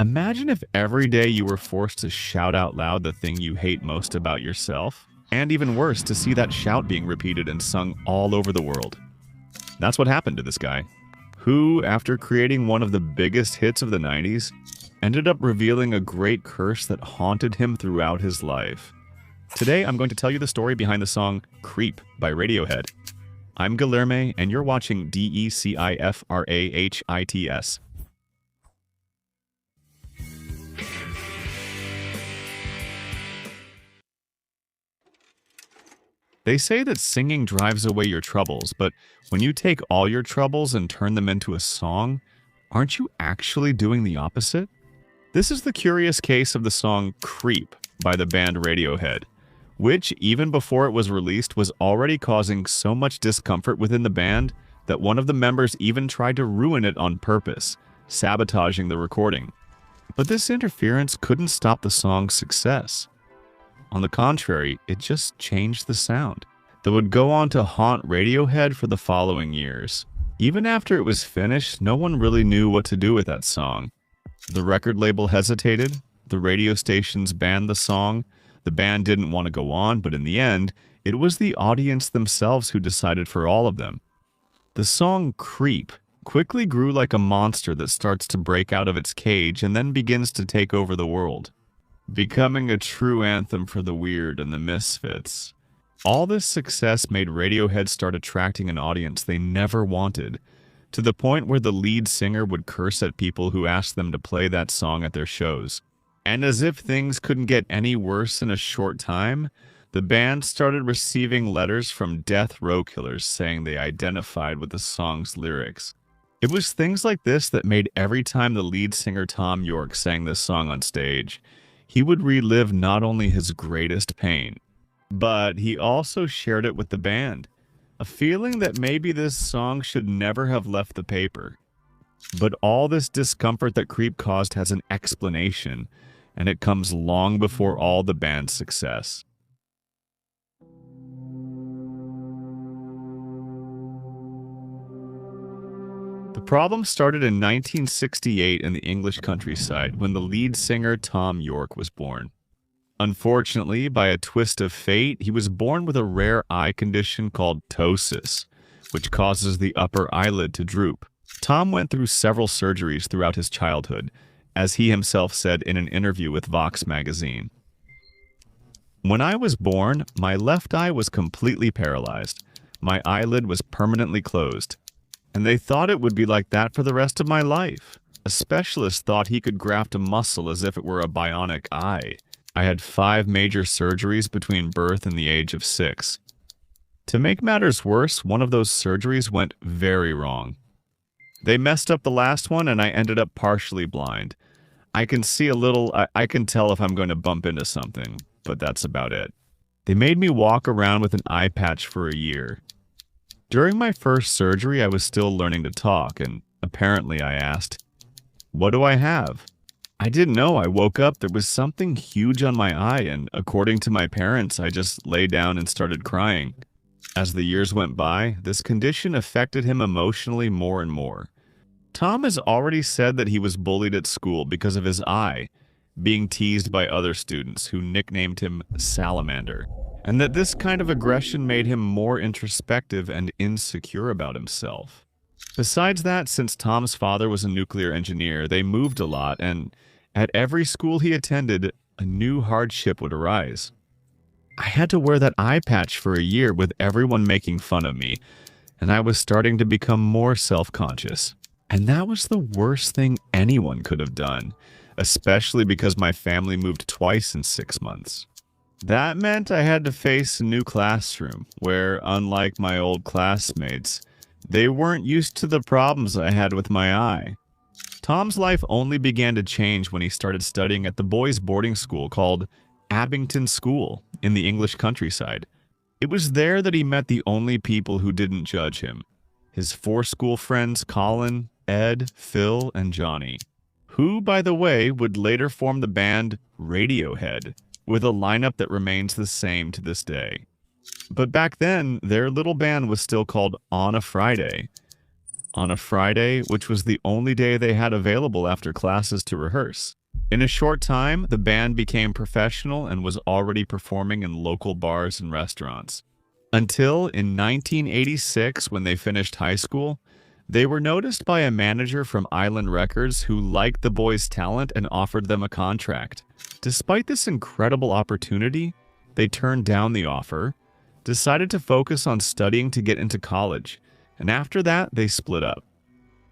Imagine if every day you were forced to shout out loud the thing you hate most about yourself, and even worse, to see that shout being repeated and sung all over the world. That's what happened to this guy, who, after creating one of the biggest hits of the 90s, ended up revealing a great curse that haunted him throughout his life. Today, I'm going to tell you the story behind the song Creep by Radiohead. I'm Guilherme, and you're watching Decifrahits. They say that singing drives away your troubles, but when you take all your troubles and turn them into a song, aren't you actually doing the opposite? This is the curious case of the song Creep by the band Radiohead, which, even before it was released, was already causing so much discomfort within the band that one of the members even tried to ruin it on purpose, sabotaging the recording. But this interference couldn't stop the song's success. On the contrary, it just changed the sound that would go on to haunt Radiohead for the following years. Even after it was finished, no one really knew what to do with that song. The record label hesitated, the radio stations banned the song, the band didn't want to go on, but in the end, it was the audience themselves who decided for all of them. The song Creep quickly grew like a monster that starts to break out of its cage and then begins to take over the world, becoming a true anthem for the weird and the misfits. All this success made Radiohead start attracting an audience they never wanted, to the point where the lead singer would curse at people who asked them to play that song at their shows. And as if things couldn't get any worse in a short time, the band started receiving letters from death row killers saying they identified with the song's lyrics. It was things like this that made every time the lead singer Thom Yorke sang this song on stage, he would relive not only his greatest pain, but he also shared it with the band, a feeling that maybe this song should never have left the paper. But all this discomfort that Creep caused has an explanation, and it comes long before all the band's success. The problem started in 1968 in the English countryside when the lead singer Thom Yorke was born. Unfortunately, by a twist of fate, he was born with a rare eye condition called ptosis, which causes the upper eyelid to droop. Thom went through several surgeries throughout his childhood, as he himself said in an interview with Vox magazine. "When I was born, my left eye was completely paralyzed. My eyelid was permanently closed. And they thought it would be like that for the rest of my life. A specialist thought he could graft a muscle as if it were a bionic eye. I had 5 major surgeries between birth and the age of 6. To make matters worse, one of those surgeries went very wrong. They messed up the last one and I ended up partially blind. I can see a little, I can tell if I'm going to bump into something, but that's about it. They made me walk around with an eye patch for a year. During my first surgery, I was still learning to talk, and apparently I asked, 'What do I have?' I didn't know. I woke up, there was something huge on my eye, and according to my parents, I just lay down and started crying. As the years went by, this condition affected him emotionally more and more. Thom has already said that he was bullied at school because of his eye, being teased by other students who nicknamed him Salamander, and that this kind of aggression made him more introspective and insecure about himself. Besides that, since Thom's father was a nuclear engineer, they moved a lot, and at every school he attended, a new hardship would arise. I had to wear that eye patch for a year with everyone making fun of me, and I was starting to become more self-conscious. And that was the worst thing anyone could have done, especially because my family moved twice in 6 months. That meant I had to face a new classroom, where, unlike my old classmates, they weren't used to the problems I had with my eye. Thom's life only began to change when he started studying at the boys' boarding school called Abington School in the English countryside. It was there that he met the only people who didn't judge him: his 4 school friends Colin, Ed, Phil, and Johnny, who, by the way, would later form the band Radiohead, with a lineup that remains the same to this day. But back then, their little band was still called On a Friday. on a Friday, which was the only day they had available after classes to rehearse. In a short time, the band became professional and was already performing in local bars and restaurants. Until in 1986, when they finished high school, they were noticed by a manager from Island Records who liked the boys' talent and offered them a contract. Despite this incredible opportunity, they turned down the offer, decided to focus on studying to get into college, and after that, they split up.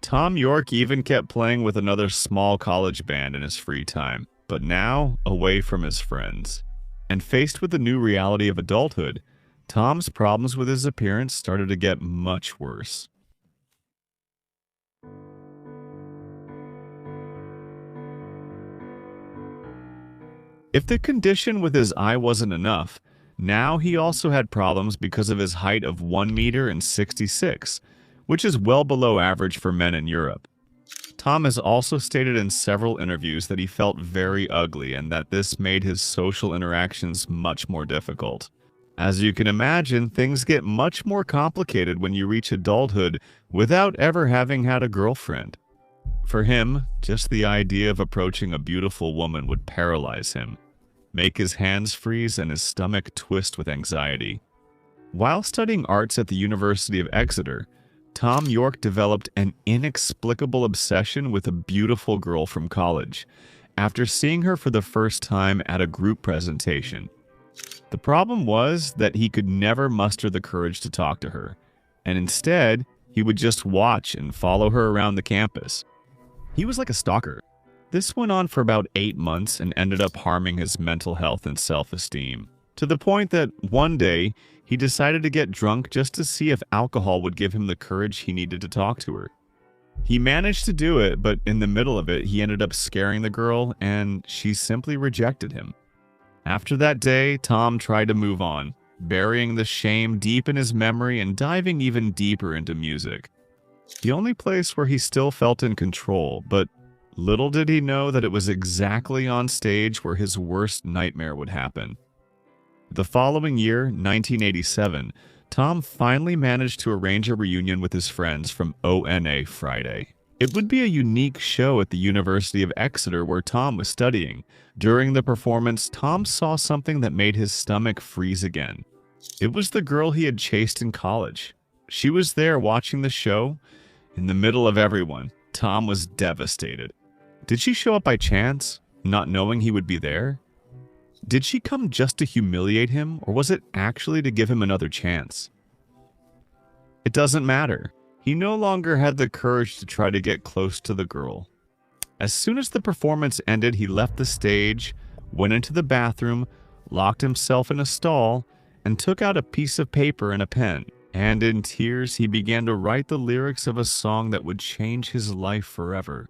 Thom Yorke even kept playing with another small college band in his free time, but now away from his friends. And faced with the new reality of adulthood, Thom's problems with his appearance started to get much worse. If the condition with his eye wasn't enough, now he also had problems because of his height of 1 meter and 66, which is well below average for men in Europe. Thom has also stated in several interviews that he felt very ugly and that this made his social interactions much more difficult. As you can imagine, things get much more complicated when you reach adulthood without ever having had a girlfriend. For him, just the idea of approaching a beautiful woman would paralyze him, make his hands freeze and his stomach twist with anxiety. While studying arts at the University of Exeter, Thom Yorke developed an inexplicable obsession with a beautiful girl from college, after seeing her for the first time at a group presentation. The problem was that he could never muster the courage to talk to her, and instead, he would just watch and follow her around the campus. He was like a stalker. This went on for about 8 months and ended up harming his mental health and self-esteem, to the point that one day, he decided to get drunk just to see if alcohol would give him the courage he needed to talk to her. He managed to do it, but in the middle of it, he ended up scaring the girl, and she simply rejected him. After that day, Thom tried to move on, burying the shame deep in his memory and diving even deeper into music. The only place where he still felt in control, but little did he know that it was exactly on stage where his worst nightmare would happen. The following year, 1987, Thom finally managed to arrange a reunion with his friends from ONA Friday. It would be a unique show at the University of Exeter where Thom was studying. During the performance, Thom saw something that made his stomach freeze again. It was the girl he had chased in college. She was there watching the show. In the middle of everyone, Thom was devastated. Did she show up by chance, not knowing he would be there? Did she come just to humiliate him, or was it actually to give him another chance? It doesn't matter. He no longer had the courage to try to get close to the girl. As soon as the performance ended, he left the stage, went into the bathroom, locked himself in a stall, and took out a piece of paper and a pen. And in tears, he began to write the lyrics of a song that would change his life forever.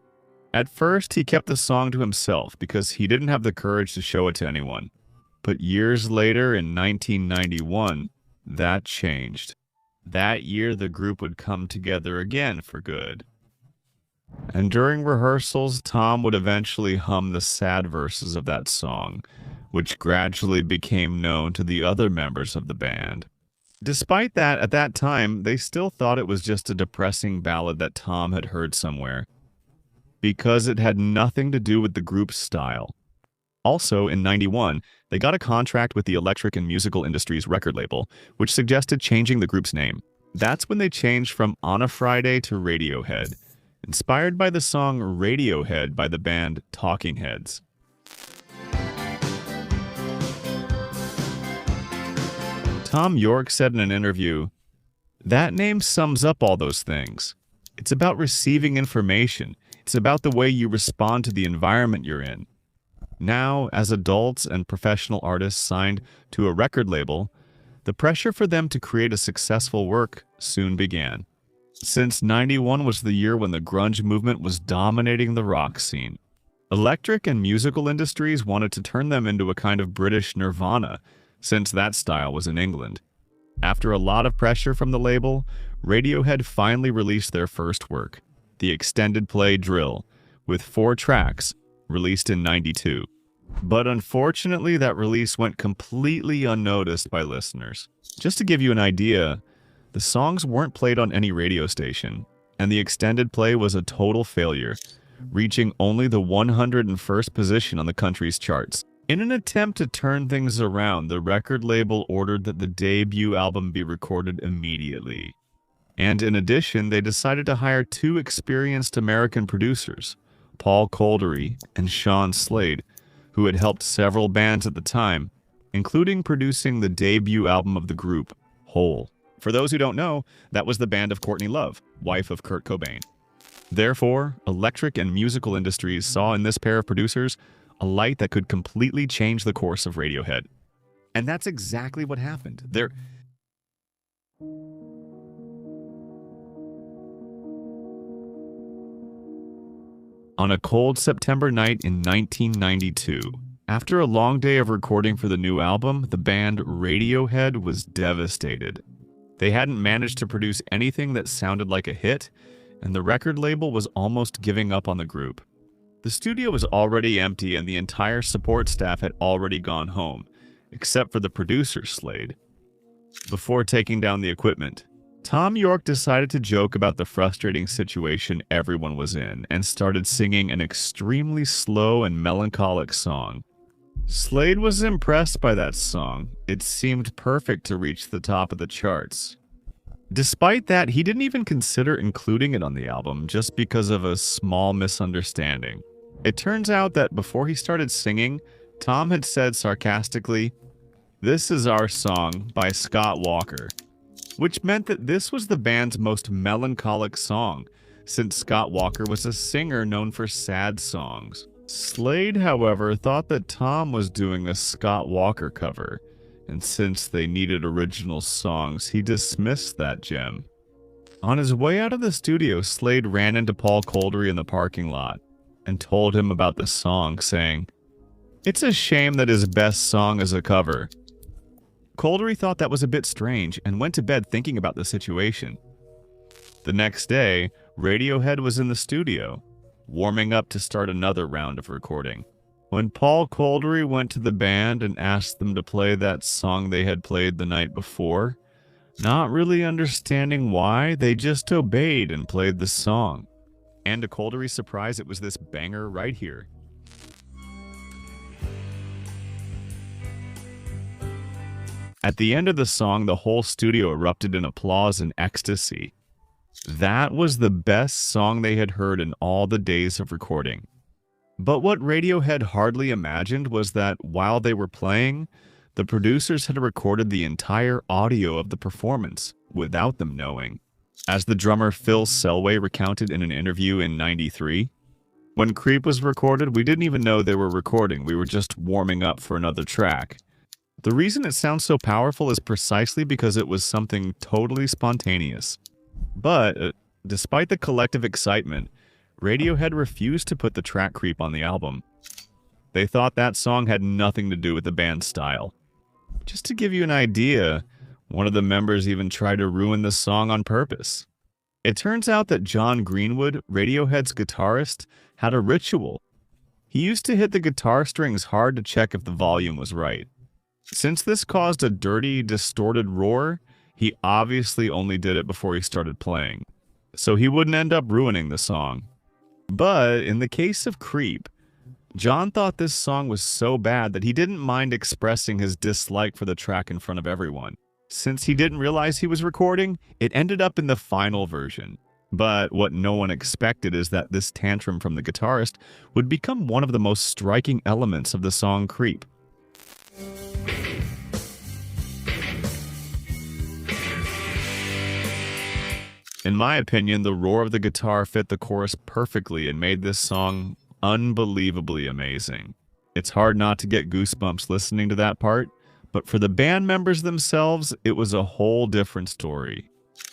At first, he kept the song to himself because he didn't have the courage to show it to anyone. But years later, in 1991, that changed. That year, the group would come together again for good. And during rehearsals, Thom would eventually hum the sad verses of that song, which gradually became known to the other members of the band. Despite that, at that time, they still thought it was just a depressing ballad that Thom had heard somewhere, because it had nothing to do with the group's style. Also, in '91, they got a contract with the Electric and Musical Industries record label, which suggested changing the group's name. That's when they changed from On a Friday to Radiohead, inspired by the song Radiohead by the band Talking Heads. Thom Yorke said in an interview, "That name sums up all those things. It's about receiving information. It's about the way you respond to the environment you're in." Now, as adults and professional artists signed to a record label, the pressure for them to create a successful work soon began. Since '91 was the year when the grunge movement was dominating the rock scene, Electric and Musical Industries wanted to turn them into a kind of British Nirvana, since that style was in England. After a lot of pressure from the label, Radiohead finally released their first work, the extended play Drill, with 4 tracks, released in '92. But unfortunately, that release went completely unnoticed by listeners. Just to give you an idea, the songs weren't played on any radio station, and the extended play was a total failure, reaching only the 101st position on the country's charts. In an attempt to turn things around, the record label ordered that the debut album be recorded immediately. And in addition, they decided to hire two experienced American producers, Paul Kolderie and Sean Slade, who had helped several bands at the time, including producing the debut album of the group, Hole. For those who don't know, that was the band of Courtney Love, wife of Kurt Cobain. Therefore, electric and musical industries saw in this pair of producers a light that could completely change the course of Radiohead. And that's exactly what happened. On a cold September night in 1992, after a long day of recording for the new album, the band Radiohead was devastated. They hadn't managed to produce anything that sounded like a hit, and the record label was almost giving up on the group. The studio was already empty and the entire support staff had already gone home, except for the producer Slade. Before taking down the equipment, Thom Yorke decided to joke about the frustrating situation everyone was in and started singing an extremely slow and melancholic song. Slade was impressed by that song. It seemed perfect to reach the top of the charts. Despite that, he didn't even consider including it on the album just because of a small misunderstanding. It turns out that before he started singing, Thom had said sarcastically, "This is our song by Scott Walker," which meant that this was the band's most melancholic song, since Scott Walker was a singer known for sad songs. Slade, however, thought that Thom was doing a Scott Walker cover, and since they needed original songs, he dismissed that gem. On his way out of the studio, Slade ran into Paul Kolderie in the parking lot and told him about the song, saying, "It's a shame that his best song is a cover." Kolderie thought that was a bit strange and went to bed thinking about the situation. The next day, Radiohead was in the studio, warming up to start another round of recording. When Paul Kolderie went to the band and asked them to play that song they had played the night before, not really understanding why, they just obeyed and played the song. And to Kolderie's surprise, it was this banger right here. At the end of the song, the whole studio erupted in applause and ecstasy. That was the best song they had heard in all the days of recording. But what Radiohead hardly imagined was that while they were playing, the producers had recorded the entire audio of the performance without them knowing. As the drummer Phil Selway recounted in an interview in '93, "When Creep was recorded, we didn't even know they were recording. We were just warming up for another track. The reason it sounds so powerful is precisely because it was something totally spontaneous." But, despite the collective excitement, Radiohead refused to put the track Creep on the album. They thought that song had nothing to do with the band's style. Just to give you an idea, one of the members even tried to ruin the song on purpose. It turns out that John Greenwood, Radiohead's guitarist, had a ritual. He used to hit the guitar strings hard to check if the volume was right. Since this caused a dirty, distorted roar, he obviously only did it before he started playing, so he wouldn't end up ruining the song. But in the case of Creep, John thought this song was so bad that he didn't mind expressing his dislike for the track in front of everyone. Since he didn't realize he was recording, it ended up in the final version. But what no one expected is that this tantrum from the guitarist would become one of the most striking elements of the song Creep. In my opinion, the roar of the guitar fit the chorus perfectly and made this song unbelievably amazing. It's hard not to get goosebumps listening to that part, but for the band members themselves, it was a whole different story.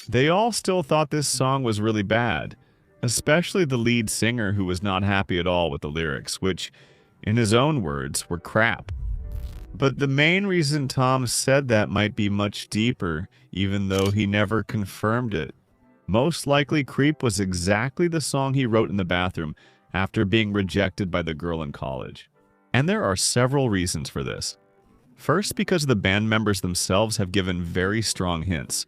They all still thought this song was really bad, especially the lead singer who was not happy at all with the lyrics, which, in his own words, were crap. But the main reason Thom said that might be much deeper, even though he never confirmed it. Most likely, Creep was exactly the song he wrote in the bathroom after being rejected by the girl in college. And there are several reasons for this. First, because the band members themselves have given very strong hints.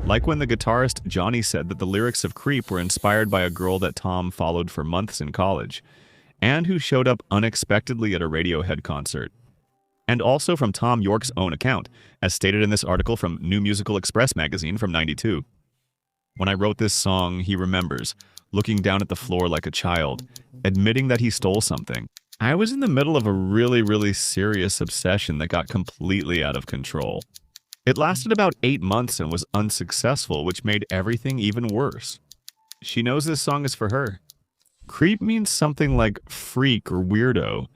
Like when the guitarist Johnny said that the lyrics of Creep were inspired by a girl that Thom followed for months in college, and who showed up unexpectedly at a Radiohead concert. And also from Thom Yorke's own account, as stated in this article from New Musical Express magazine from '92. When I wrote this song, he remembers, looking down at the floor like a child, admitting that he stole something. I was in the middle of a really serious obsession that got completely out of control. It lasted about 8 months and was unsuccessful, which made everything even worse. She knows this song is for her. Creep means something like freak or weirdo,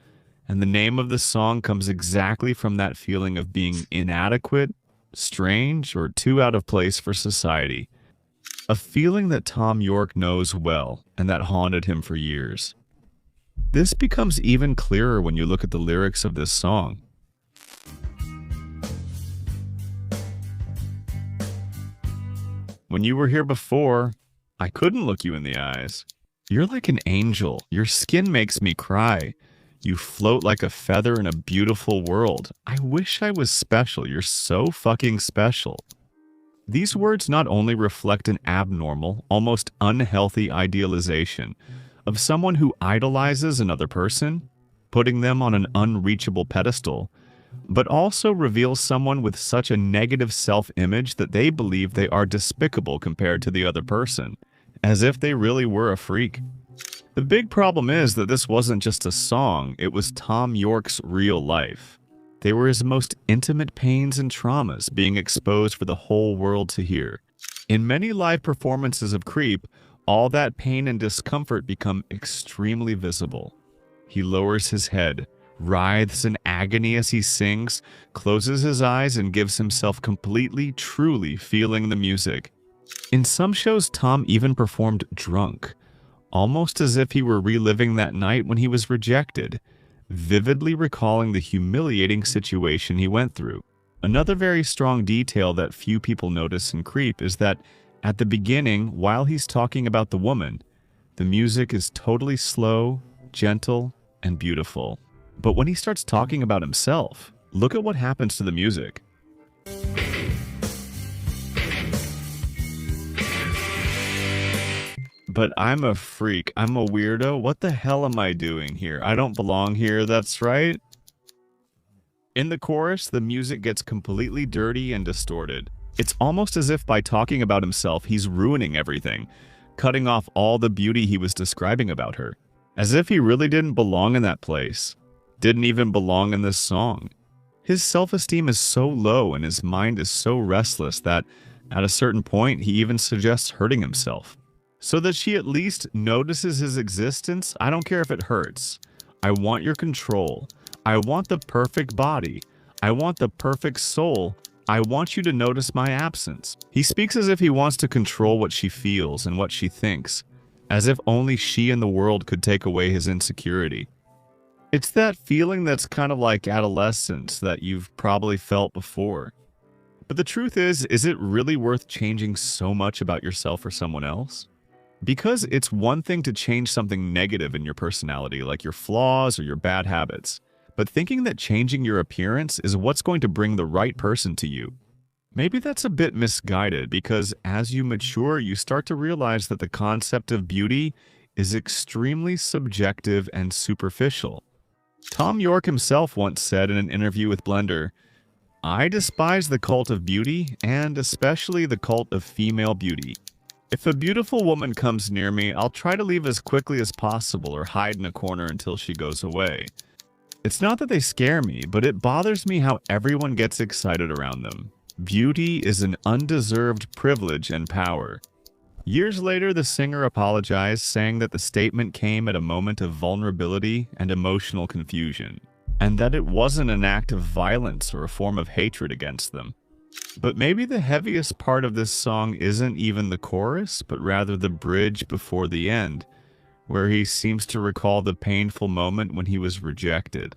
and the name of the song comes exactly from that feeling of being inadequate, strange, or too out of place for society. A feeling that Thom Yorke knows well and that haunted him for years. This becomes even clearer when you look at the lyrics of this song. When you were here before, I couldn't look you in the eyes. You're like an angel. Your skin makes me cry. You float like a feather in a beautiful world. I wish I was special. You're so fucking special. These words not only reflect an abnormal, almost unhealthy idealization of someone who idolizes another person, putting them on an unreachable pedestal, but also reveals someone with such a negative self-image that they believe they are despicable compared to the other person, as if they really were a freak. The big problem is that this wasn't just a song, it was Thom Yorke's real life. They were his most intimate pains and traumas being exposed for the whole world to hear. In many live performances of Creep, all that pain and discomfort become extremely visible. He lowers his head, writhes in agony as he sings, closes his eyes, and gives himself completely, truly feeling the music. In some shows, Thom even performed drunk, almost as if he were reliving that night when he was rejected, vividly recalling the humiliating situation he went through. Another very strong detail that few people notice in Creep is that at the beginning, while he's talking about the woman, the music is totally slow, gentle, and beautiful. But when he starts talking about himself, look at what happens to the music. But I'm a freak. I'm a weirdo. What the hell am I doing here? I don't belong here, that's right. In the chorus, the music gets completely dirty and distorted. It's almost as if by talking about himself, he's ruining everything, cutting off all the beauty he was describing about her. As if he really didn't belong in that place. Didn't even belong in this song. His self-esteem is so low and his mind is so restless that, at a certain point, he even suggests hurting himself. So that she at least notices his existence. I don't care if it hurts. I want your control. I want the perfect body. I want the perfect soul. I want you to notice my absence. He speaks as if he wants to control what she feels and what she thinks, as if only she and the world could take away his insecurity. It's that feeling that's kind of like adolescence that you've probably felt before. But the truth is it really worth changing so much about yourself for someone else? Because it's one thing to change something negative in your personality, like your flaws or your bad habits, but thinking that changing your appearance is what's going to bring the right person to you. Maybe that's a bit misguided because as you mature, you start to realize that the concept of beauty is extremely subjective and superficial. Thom Yorke himself once said in an interview with Blender, "I despise the cult of beauty, and especially the cult of female beauty. If a beautiful woman comes near me, I'll try to leave as quickly as possible or hide in a corner until she goes away. It's not that they scare me, but it bothers me how everyone gets excited around them. Beauty is an undeserved privilege and power." Years later, the singer apologized, saying that the statement came at a moment of vulnerability and emotional confusion, and that it wasn't an act of violence or a form of hatred against them. But maybe the heaviest part of this song isn't even the chorus, but rather the bridge before the end, where he seems to recall the painful moment when he was rejected.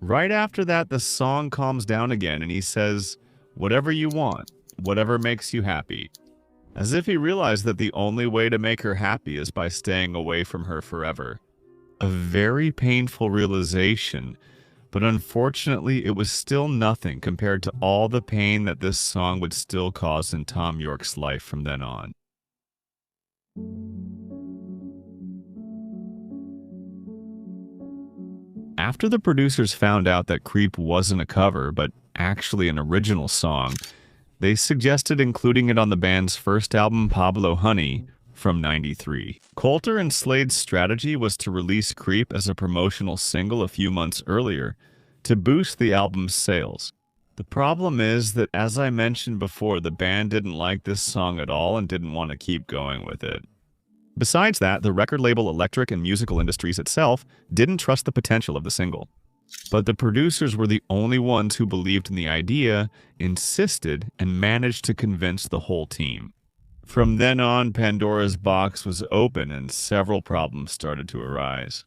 Right after that, the song calms down again and he says, "Whatever you want, whatever makes you happy." As if he realized that the only way to make her happy is by staying away from her forever. A very painful realization, but unfortunately it was still nothing compared to all the pain that this song would still cause in Thom Yorke's life from then on. After the producers found out that Creep wasn't a cover, but actually an original song, they suggested including it on the band's first album, Pablo Honey, from '93. Coulter and Slade's strategy was to release Creep as a promotional single a few months earlier to boost the album's sales. The problem is that, as I mentioned before, the band didn't like this song at all and didn't want to keep going with it. Besides that, the record label Electric and Musical Industries itself didn't trust the potential of the single. But the producers were the only ones who believed in the idea, insisted, and managed to convince the whole team. From then on, Pandora's box was open and several problems started to arise.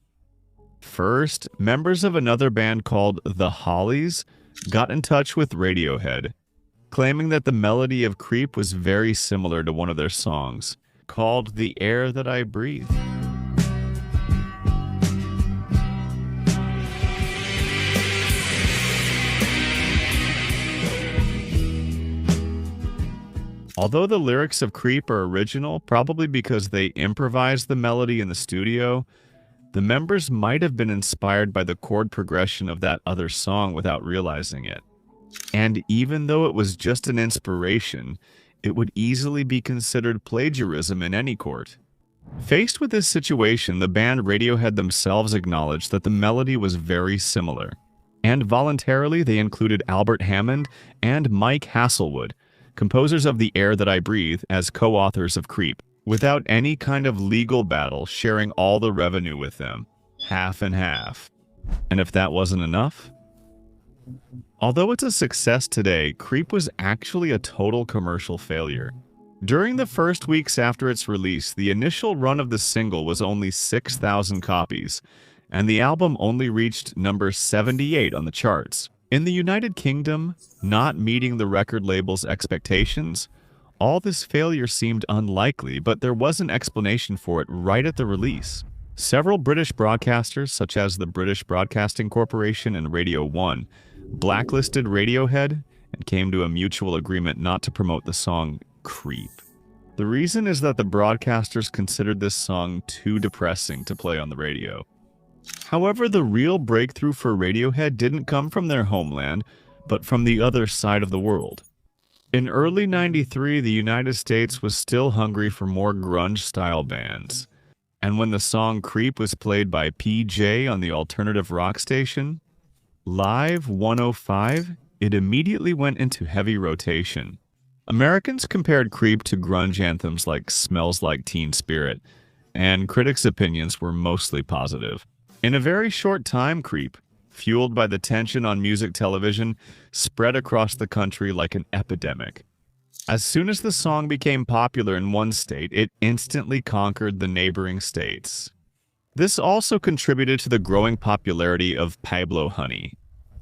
First, members of another band called The Hollies got in touch with Radiohead, claiming that the melody of Creep was very similar to one of their songs, called The Air That I Breathe. Although the lyrics of Creep are original, probably because they improvised the melody in the studio, the members might have been inspired by the chord progression of that other song without realizing it. And even though it was just an inspiration, it would easily be considered plagiarism in any court. Faced with this situation, the band Radiohead themselves acknowledged that the melody was very similar, and voluntarily they included Albert Hammond and Mike Hasselwood, composers of The Air That I Breathe, as co-authors of Creep, without any kind of legal battle, sharing all the revenue with them, half and half. And if that wasn't enough? Although it's a success today, Creep was actually a total commercial failure. During the first weeks after its release, the initial run of the single was only 6,000 copies, and the album only reached number 78 on the charts. In the United Kingdom, not meeting the record label's expectations, all this failure seemed unlikely, but there was an explanation for it right at the release. Several British broadcasters, such as the British Broadcasting Corporation and Radio 1, blacklisted Radiohead and came to a mutual agreement not to promote the song Creep. The reason is that the broadcasters considered this song too depressing to play on the radio. However, the real breakthrough for Radiohead didn't come from their homeland, but from the other side of the world. In early '93, the United States was still hungry for more grunge-style bands. And when the song Creep was played by PJ on the alternative rock station, Live 105, it immediately went into heavy rotation. Americans compared Creep to grunge anthems like Smells Like Teen Spirit, and critics' opinions were mostly positive. In a very short time, Creep, fueled by the tension on music television, spread across the country like an epidemic. As soon as the song became popular in one state, it instantly conquered the neighboring states. This also contributed to the growing popularity of Pablo Honey,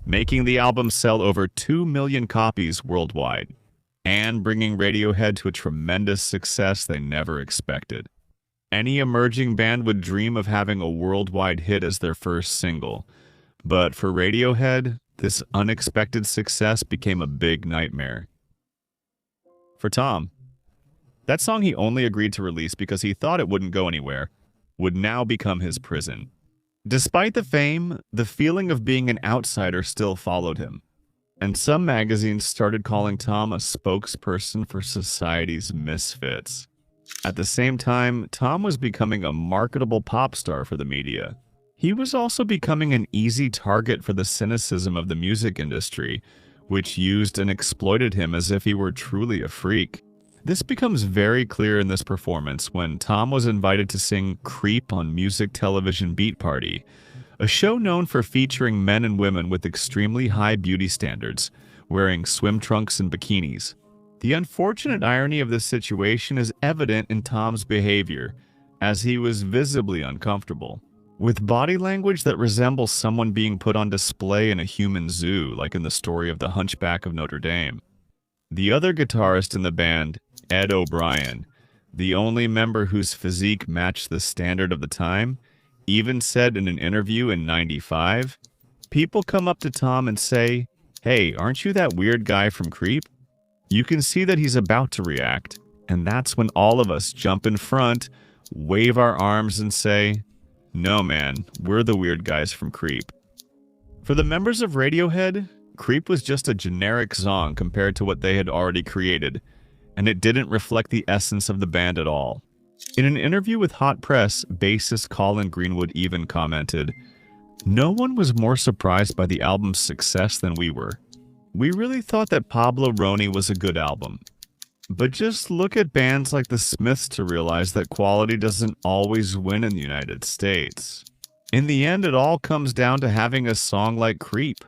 making the album sell over 2 million copies worldwide, and bringing Radiohead to a tremendous success they never expected. Any emerging band would dream of having a worldwide hit as their first single, but for Radiohead, this unexpected success became a big nightmare. For Thom, that song he only agreed to release because he thought it wouldn't go anywhere would now become his prison. Despite the fame, the feeling of being an outsider still followed him, and some magazines started calling Thom a spokesperson for society's misfits. At the same time, Thom was becoming a marketable pop star for the media. He was also becoming an easy target for the cynicism of the music industry, which used and exploited him as if he were truly a freak. This becomes very clear in this performance when Thom was invited to sing Creep on Music Television Beat Party, a show known for featuring men and women with extremely high beauty standards, wearing swim trunks and bikinis. The unfortunate irony of this situation is evident in Thom's behavior, as he was visibly uncomfortable. with body language that resembles someone being put on display in a human zoo, like in the story of the Hunchback of Notre Dame. The other guitarist in the band, Ed O'Brien, the only member whose physique matched the standard of the time, even said in an interview in '95, "People come up to Thom and say, 'Hey, aren't you that weird guy from Creep?' You can see that he's about to react, and that's when all of us jump in front, wave our arms and say, 'No man, we're the weird guys from Creep.'" For the members of Radiohead, Creep was just a generic song compared to what they had already created, and it didn't reflect the essence of the band at all. In an interview with Hot Press, bassist Colin Greenwood even commented, "No one was more surprised by the album's success than we were. We really thought that Pablo Roney was a good album. But just look at bands like the Smiths to realize that quality doesn't always win in the United States. In the end, it all comes down to having a song like Creep,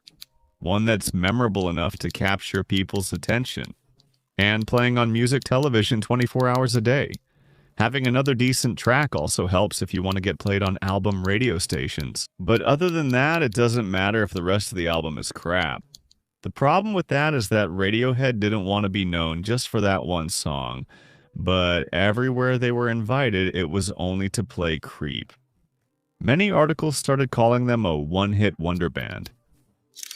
one that's memorable enough to capture people's attention, and playing on music television 24 hours a day. Having another decent track also helps if you want to get played on album radio stations. But other than that, it doesn't matter if the rest of the album is crap." The problem with that is that Radiohead didn't want to be known just for that one song, but everywhere they were invited, it was only to play Creep. Many articles started calling them a one-hit wonder band,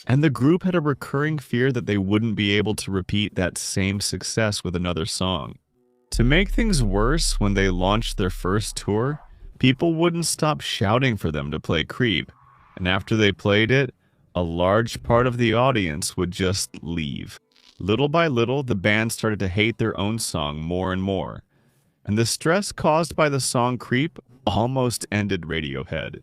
and the group had a recurring fear that they wouldn't be able to repeat that same success with another song. To make things worse, when they launched their first tour, people wouldn't stop shouting for them to play Creep, and after they played it, a large part of the audience would just leave. Little by little, the band started to hate their own song more and more, and the stress caused by the song Creep almost ended Radiohead.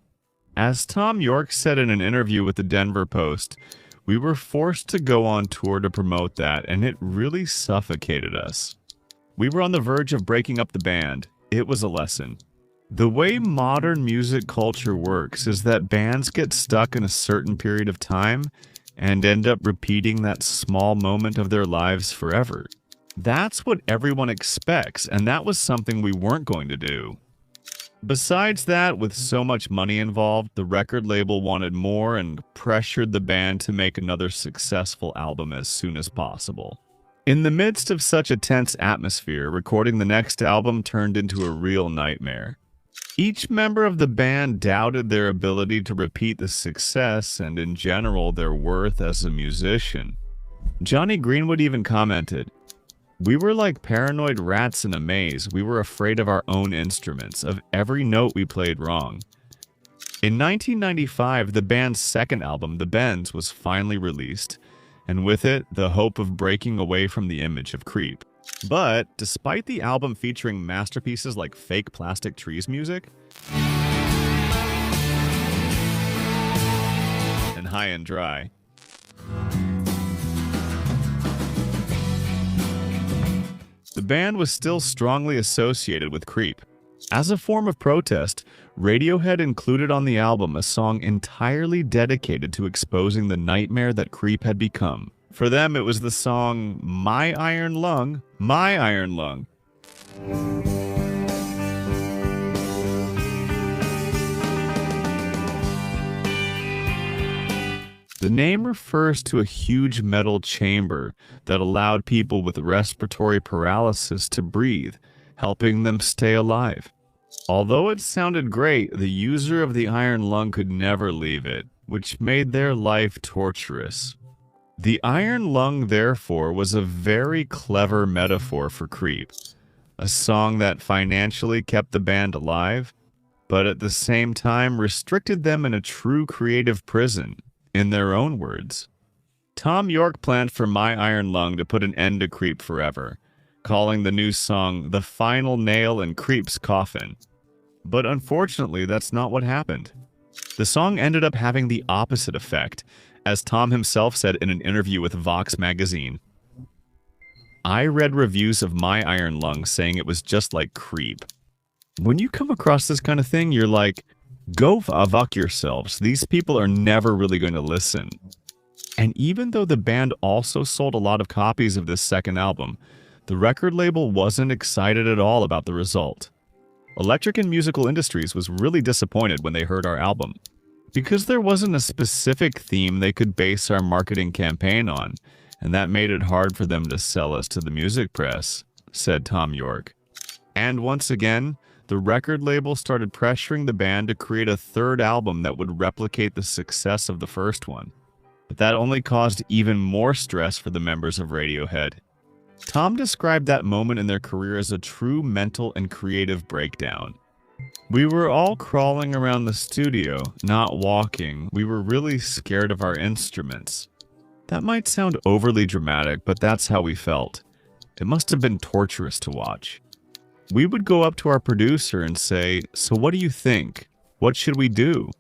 As Thom Yorke said in an interview with the Denver Post, "We were forced to go on tour to promote that, and it really suffocated us. We were on the verge of breaking up the band. It was a lesson." The way modern music culture works is that bands get stuck in a certain period of time and end up repeating that small moment of their lives forever. That's what everyone expects, and that was something we weren't going to do. Besides that, with so much money involved, the record label wanted more and pressured the band to make another successful album as soon as possible. In the midst of such a tense atmosphere, recording the next album turned into a real nightmare. Each member of the band doubted their ability to repeat the success and, in general, their worth as a musician. Johnny Greenwood even commented, "We were like paranoid rats in a maze. We were afraid of our own instruments, of every note we played wrong." In 1995, the band's second album, The Bends, was finally released, and with it, the hope of breaking away from the image of Creep. But despite the album featuring masterpieces like Fake Plastic Trees music and High and Dry, the band was still strongly associated with Creep. As a form of protest, Radiohead included on the album a song entirely dedicated to exposing the nightmare that Creep had become. For them, it was the song My Iron Lung, My Iron Lung. The name refers to a huge metal chamber that allowed people with respiratory paralysis to breathe, helping them stay alive. Although it sounded great, the user of the iron lung could never leave it, which made their life torturous. The iron lung, therefore, was a very clever metaphor for Creep, a song that financially kept the band alive, but at the same time restricted them in a true creative prison, in their own words. Thom Yorke planned for My Iron Lung to put an end to Creep forever, calling the new song the final nail in Creep's coffin. But unfortunately, that's not what happened. The song ended up having the opposite effect, as Thom himself said in an interview with Vox magazine. "I read reviews of My Iron Lung saying it was just like Creep. When you come across this kind of thing, you're like, go fuck yourselves. These people are never really going to listen." And even though the band also sold a lot of copies of this second album, the record label wasn't excited at all about the result. Electric and Musical Industries was really disappointed when they heard our album, because there wasn't a specific theme they could base our marketing campaign on, and that made it hard for them to sell us to the music press, said Thom Yorke. And once again, the record label started pressuring the band to create a third album that would replicate the success of the first one. But that only caused even more stress for the members of Radiohead. Thom described that moment in their career as a true mental and creative breakdown. We were all crawling around the studio, not walking. We were really scared of our instruments. That might sound overly dramatic, but that's how we felt. It must have been torturous to watch. We would go up to our producer and say, "So what do you think? What should we do?"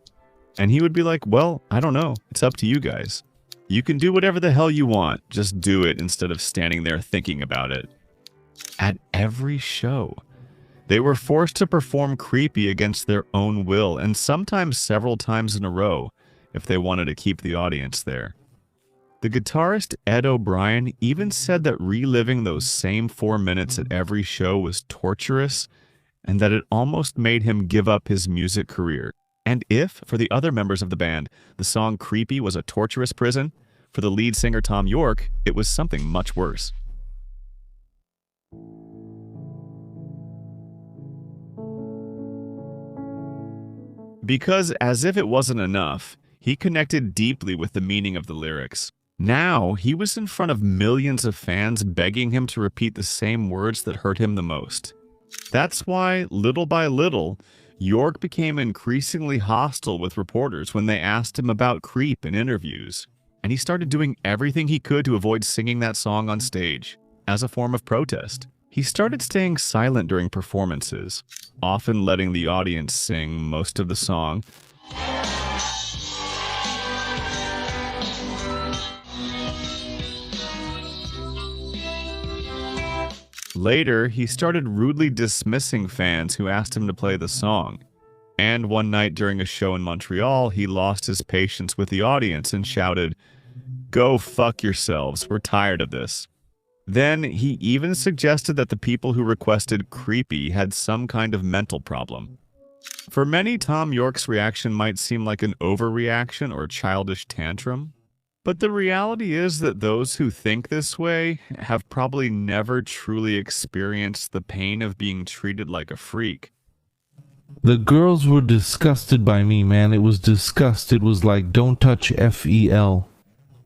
And he would be like, "Well, I don't know. It's up to you guys. You can do whatever the hell you want. Just do it instead of standing there thinking about it." At every show, they were forced to perform Creepy against their own will, and sometimes several times in a row, if they wanted to keep the audience there. The guitarist Ed O'Brien even said that reliving those same 4 minutes at every show was torturous, and that it almost made him give up his music career. And if, for the other members of the band, the song Creepy was a torturous prison, for the lead singer Thom Yorke, it was something much worse. Because, as if it wasn't enough, he connected deeply with the meaning of the lyrics. Now, he was in front of millions of fans begging him to repeat the same words that hurt him the most. That's why, little by little, Yorke became increasingly hostile with reporters when they asked him about Creep in interviews, and he started doing everything he could to avoid singing that song on stage, as a form of protest. He started staying silent during performances, often letting the audience sing most of the song. Later, he started rudely dismissing fans who asked him to play the song. And one night during a show in Montreal, he lost his patience with the audience and shouted, "Go fuck yourselves, we're tired of this." Then, he even suggested that the people who requested Creepy had some kind of mental problem. For many, Thom Yorke's reaction might seem like an overreaction or childish tantrum. But the reality is that those who think this way have probably never truly experienced the pain of being treated like a freak. The girls were disgusted by me, man. It was disgust. It was like, don't touch FEL.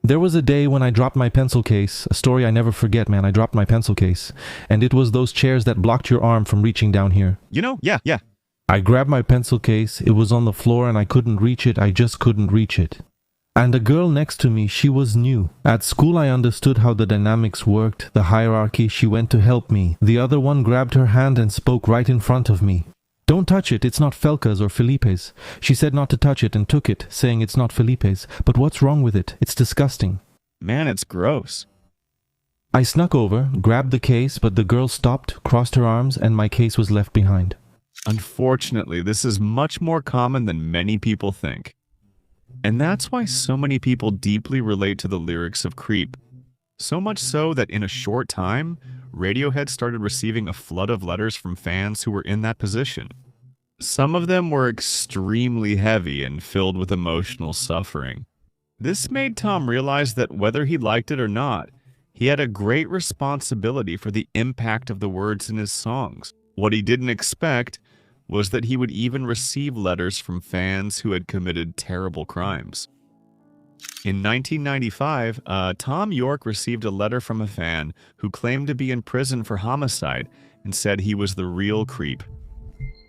There was a day when I dropped my pencil case. A story I never forget, man. I dropped my pencil case. And it was those chairs that blocked your arm from reaching down here. Yeah. I grabbed my pencil case. It was on the floor and I couldn't reach it. I just couldn't reach it. And the girl next to me, she was new. At school, I understood how the dynamics worked, the hierarchy. She went to help me. The other one grabbed her hand and spoke right in front of me. "Don't touch it, it's not Felka's or Felipe's." She said not to touch it and took it, saying it's not Felipe's. But what's wrong with it? It's disgusting. Man, it's gross. I snuck over, grabbed the case, but the girl stopped, crossed her arms, and my case was left behind. Unfortunately, this is much more common than many people think. And that's why so many people deeply relate to the lyrics of Creep. So much so that in a short time, Radiohead started receiving a flood of letters from fans who were in that position. Some of them were extremely heavy and filled with emotional suffering. This made Thom realize that whether he liked it or not, he had a great responsibility for the impact of the words in his songs. What he didn't expect was that he would even receive letters from fans who had committed terrible crimes. In 1995, Thom Yorke received a letter from a fan who claimed to be in prison for homicide and said he was the real Creep.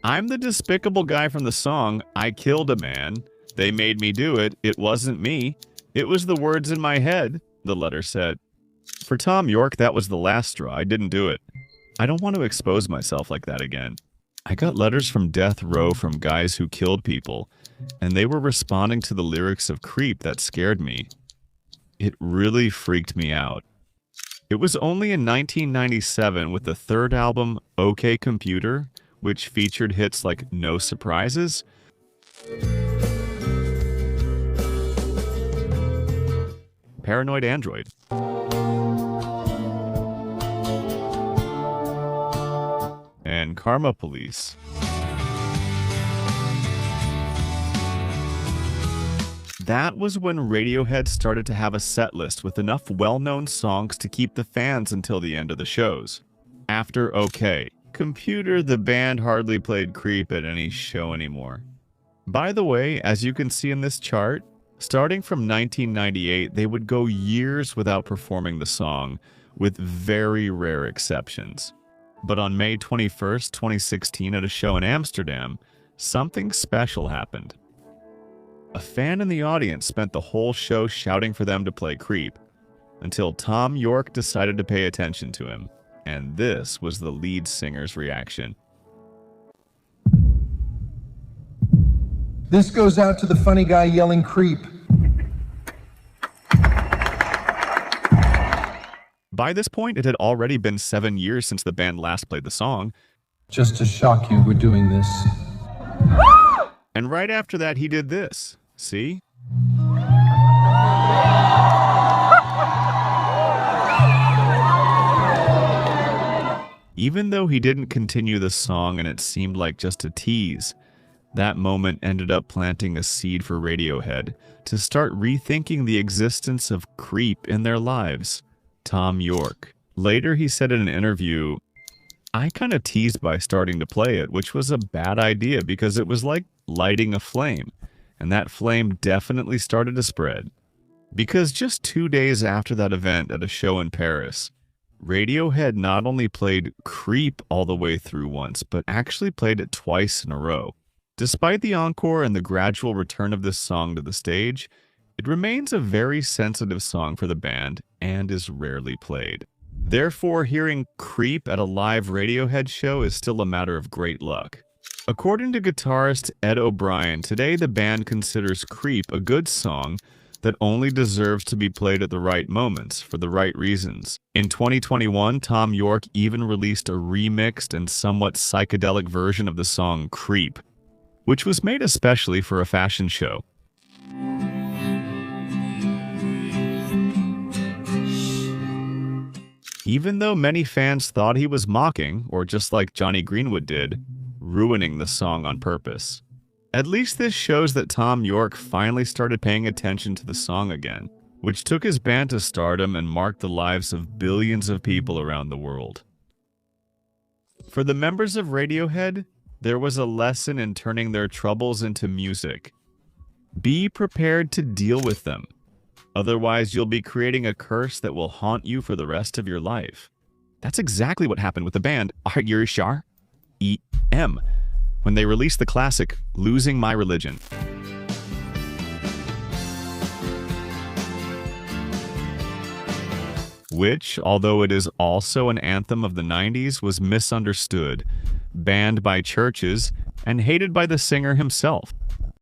"I'm the despicable guy from the song, 'I Killed a Man.' They made me do it. It wasn't me. It was the words in my head," the letter said. For Thom Yorke, that was the last straw. I didn't do it. I don't want to expose myself like that again. I got letters from death row from guys who killed people, and they were responding to the lyrics of Creep that scared me. It really freaked me out. It was only in 1997 with the third album, OK Computer, which featured hits like No Surprises, Paranoid Android, and Karma Police, That was when Radiohead started to have a set list with enough well-known songs to keep the fans until the end of the shows. After OK Computer, the band hardly played Creep at any show anymore. By the way, as you can see in this chart, starting from 1998, they would go years without performing the song, with very rare exceptions. But on May 21st, 2016, at a show in Amsterdam, something special happened. A fan in the audience spent the whole show shouting for them to play Creep, until Thom Yorke decided to pay attention to him, and this was the lead singer's reaction. This goes out to the funny guy yelling Creep. By this point, it had already been 7 years since the band last played the song. Just to shock you, we're doing this. And right after that, he did this. See? Even though he didn't continue the song and it seemed like just a tease, that moment ended up planting a seed for Radiohead to start rethinking the existence of Creep in their lives. Thom Yorke. Later, he said in an interview, "I kind of teased by starting to play it, which was a bad idea because it was like lighting a flame, and that flame definitely started to spread." Because just 2 days after that event at a show in Paris, Radiohead not only played Creep all the way through once, but actually played it twice in a row. Despite the encore and the gradual return of this song to the stage, it remains a very sensitive song for the band and is rarely played. Therefore, hearing Creep at a live Radiohead show is still a matter of great luck. According to guitarist Ed O'Brien, today the band considers Creep a good song that only deserves to be played at the right moments, for the right reasons. In 2021, Thom Yorke even released a remixed and somewhat psychedelic version of the song Creep, which was made especially for a fashion show. Even though many fans thought he was mocking, or just like Johnny Greenwood did, ruining the song on purpose. At least this shows that Thom Yorke finally started paying attention to the song again, which took his band to stardom and marked the lives of billions of people around the world. For the members of Radiohead, there was a lesson in turning their troubles into music. Be prepared to deal with them. Otherwise, you'll be creating a curse that will haunt you for the rest of your life. That's exactly what happened with the band R.E.M. when they released the classic Losing My Religion. Which, although it is also an anthem of the 90s, was misunderstood, banned by churches, and hated by the singer himself.